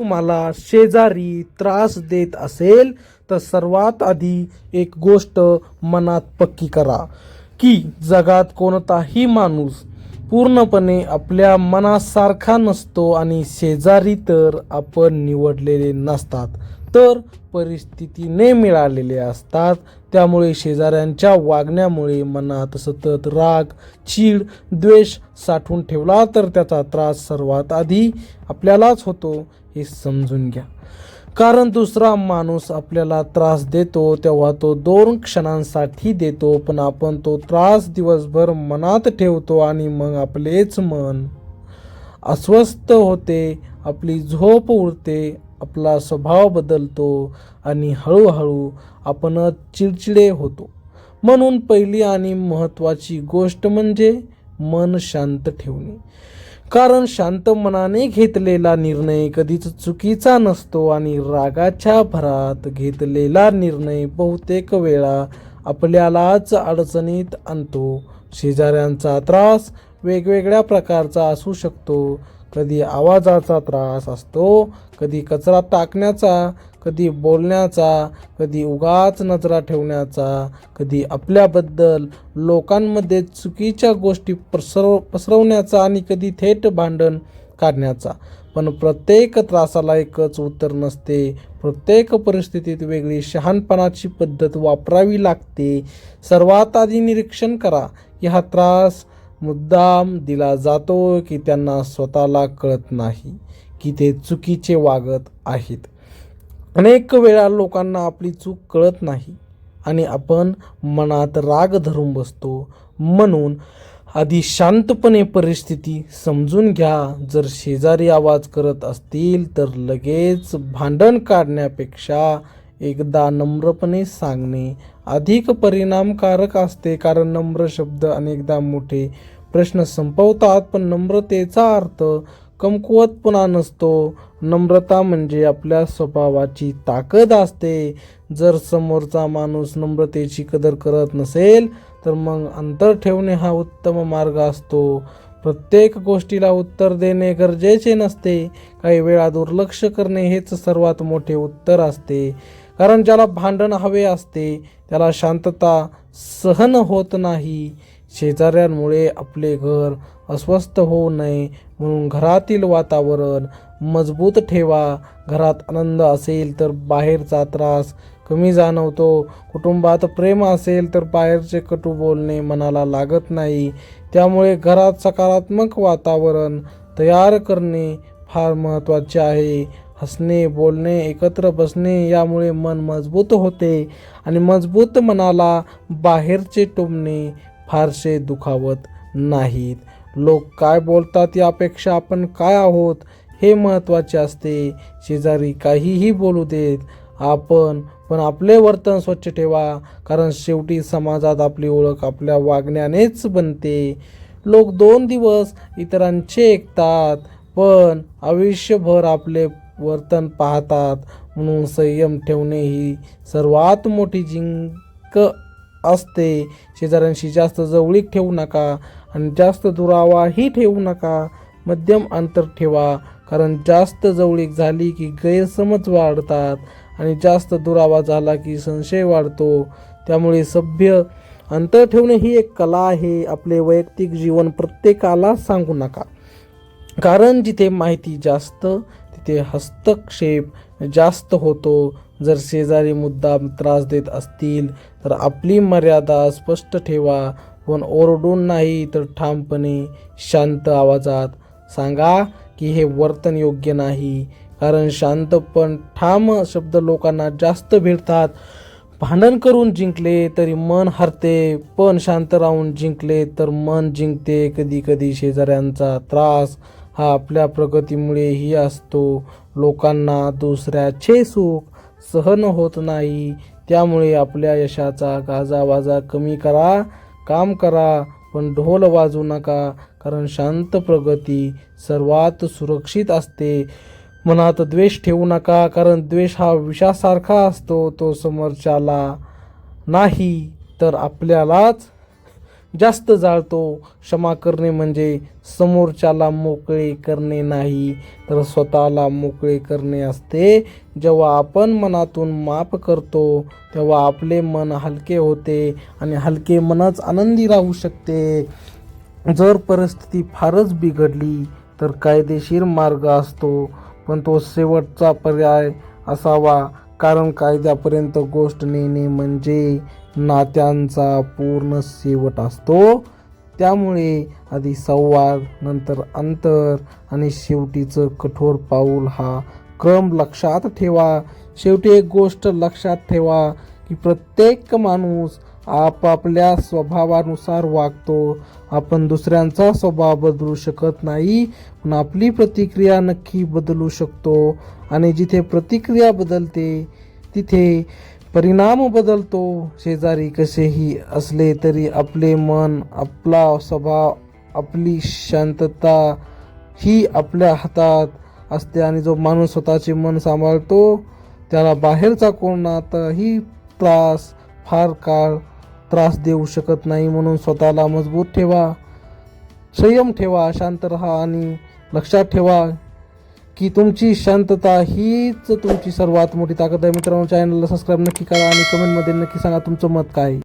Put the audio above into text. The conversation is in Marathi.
तुम्हाला शेजारी त्रास देत असेल तर सर्वात आधी एक गोष्ट मनात पक्की करा की जगात कोणताही माणूस पूर्णपणे आपल्या मनासारखा नसतो आणि शेजारी तर आपण निवडलेले नसतात, तर परिस्थितीने मिळालेले असतात. त्यामुळे शेजाऱ्यांच्या वागण्यामुळे मनात सतत राग, चीड, द्वेष साठवून ठेवला तर त्याचा त्रास सर्वात आधी आपल्यालाच होतो हे समजून घ्या. कारण दुसरा माणूस आपल्याला त्रास देतो तेव्हा तो 2 क्षणांसाठी देतो, पण आपण तो त्रास दिवसभर मनात ठेवतो आणि मग आपलेच मन अस्वस्थ होते, आपली झोप उडते, आपला स्वभाव बदलतो आणि हळूहळू आपणच चिडचिडे होतो. म्हणून पहिली आणि महत्त्वाची गोष्ट म्हणजे मन शांत ठेवणे. कारण शांत मनाने घेतलेला निर्णय कधीच चुकीचा नसतो आणि रागाच्या भरात घेतलेला निर्णय बहुतेक वेळा आपल्यालाच अडचणीत आणतो. शेजाऱ्यांचा त्रास वेगवेगळ्या प्रकारचा असू शकतो. कधी आवाजाचा त्रास असतो, कधी कचरा टाकण्याचा, कधी बोलण्याचा, कधी उगाच नजरा ठेवण्याचा, कधी आपल्याबद्दल लोकांमध्ये चुकीच्या गोष्टी पसरवण्याचा आणि कधी थेट भांडण काढण्याचा. पण प्रत्येक त्रासाला एकच उत्तर नसते. प्रत्येक परिस्थितीत वेगळी शहाणपणाची पद्धत वापरावी लागते. सर्वात आधी निरीक्षण करा की हा त्रास मुद्दाम दिला जातो की त्यांना स्वतःला कळत नाही की ते चुकीचे वागत आहेत. अनेक वेळा लोकांना आपली चूक कळत नाही आणि आपण मनात राग धरून बसतो. म्हणून आधी शांतपणे परिस्थिती समजून घ्या. जर शेजारी आवाज करत असतील तर लगेच भांडण काढण्यापेक्षा एकदा नम्रपणे सांगणे अधिक परिणामकारक असते. कारण नम्र शब्द अनेकदा मोठे प्रश्न संपवतात, पण नम्रतेचा अर्थ कमकुवतपणा नसतो. नम्रता म्हणजे आपल्या स्वभावाची ताकद असते. जर समोरचा माणूस नम्रतेची कदर करत नसेल तर मग अंतर ठेवणे हा उत्तम मार्ग असतो. प्रत्येक गोष्टीला उत्तर देणे गरजेचे नसते. काही वेळा दुर्लक्ष करणे हेच सर्वात मोठे उत्तर असते. कारण ज्याला भांडण हवे असते त्याला शांतता सहन होत नाही. शेजाऱ्यांमुळे आपले घर अस्वस्थ होऊ नये म्हणून घरातील वातावरण मजबूत ठेवा. घरात आनंद असेल तर बाहेरचा त्रास कमी जाणवतो. कुटुंबात प्रेम असेल तर बाहेरचे कटू बोलणे मनाला लागत नाही. त्यामुळे घरात सकारात्मक वातावरण तयार करणे फार महत्त्वाचे आहे. हसणे, बोलणे, एकत्र बसणे यामुळे मन मजबूत होते आणि मजबूत मनाला बाहेरचे टोमणे फारसे दुखावत नाहीत. लोक काय बोलतात यापेक्षा आपण काय आहोत हे महत्त्वाचे असते. शेजारी काहीही बोलू देत, पण आपले वर्तन स्वच्छ ठेवा. कारण शेवटी समाजात आपली ओळख आपल्या वागण्यानेच बनते. लोक 2 दिवस इतरांचे ऐकतात पण आयुष्यभर आपले वर्तन पाहतात. म्हणून संयम ठेवणे ही सर्वात मोठी जिंक असते. शेजाऱ्यांशी जास्त जवळीक ठेवू नका आणि जास्त दुरावाही ठेवू नका. मध्यम अंतर ठेवा. कारण जास्त जवळीक झाली की गैरसमज वाढतात आणि जास्त दुरावा झाला की संशय वाढतो. त्यामुळे सभ्य अंतर ठेवणे ही एक कला आहे. आपले वैयक्तिक जीवन प्रत्येकाला सांगू नका. कारण जिथे माहिती जास्त तिथे हस्तक्षेप जास्त होतो. जर शेजारी मुद्दाम त्रास देत असतील तर आपली मर्यादा स्पष्ट ठेवा. पण ओरडून नाही तर ठामपणे शांत आवाजात सांगा की हे वर्तन योग्य नाही. कारण शांत पण ठाम शब्द लोकांना जास्त भिडतात. भांडण करून जिंकले तरी मन हरते, पण शांत राहून जिंकले तर मन जिंकते. कधी कधी शेजाऱ्यांचा त्रास हा आपल्या प्रगतीमुळेही असतो. लोकांना दुसऱ्याचे सुख सहन होत नाही. त्यामुळे आपल्या यशाचा गाजावाजा कमी करा. काम करा पण ढोल वाजवू नका. कारण शांत प्रगती सर्वात सुरक्षित असते. मनात द्वेष ठेवू नका. कारण द्वेष हा विषासारखा असतो. तो समोरच्याला नाही तर आपल्यालाच जास्त जाळतो. क्षमा करणे म्हणजे समोरच्याला मोकळे करणे नाही, तर स्वतःला मोकळे करणे असते. जेव्हा आपण मनातून माफ करतो तेव्हा आपले मन हलके होते आणि हलके मनच आनंदी राहू शकते. जर परिस्थिती फारच बिघडली तर कायदेशीर मार्ग असतो, पण तो शेवटचा पर्याय असावा, कारण कायद्यापर्यंत गोष्ट नेणे म्हणजे नात्यांचा पूर्ण शेवट असतो. त्यामुळे आधी संवाद, नंतर अंतर आणि शेवटीचं कठोर पाऊल हा क्रम लक्षात ठेवा. शेवटी एक गोष्ट लक्षात ठेवा की प्रत्येक माणूस आपापल्या स्वभावानुसार वागतो. आपण दुसऱ्यांचा स्वभाव बदलू शकत नाही, पण आपली प्रतिक्रिया नक्की बदलू शकतो. आणि जिथे प्रतिक्रिया बदलते तिथे परिणाम बदलतो. शेजारी कसेही असले तरी आपले मन, आपला स्वभाव, आपली शांतता ही आपल्या हातात असते. आणि जो माणूस स्वतःचे मन सांभाळतो त्याला बाहेरचा कोणताही फार काळ त्रास देऊ शकत नाही. म्हणून स्वतःला मजबूत ठेवा, संयम ठेवा, शांत राहा आणि लक्षात ठेवा की तुमची शांतता हीच तुमची सर्वात मोठी ताकद आहे. मित्रांनो, चॅनलला सबस्क्राईब नक्की करा आणि कमेंटमध्ये नक्की सांगा तुमचं मत काय.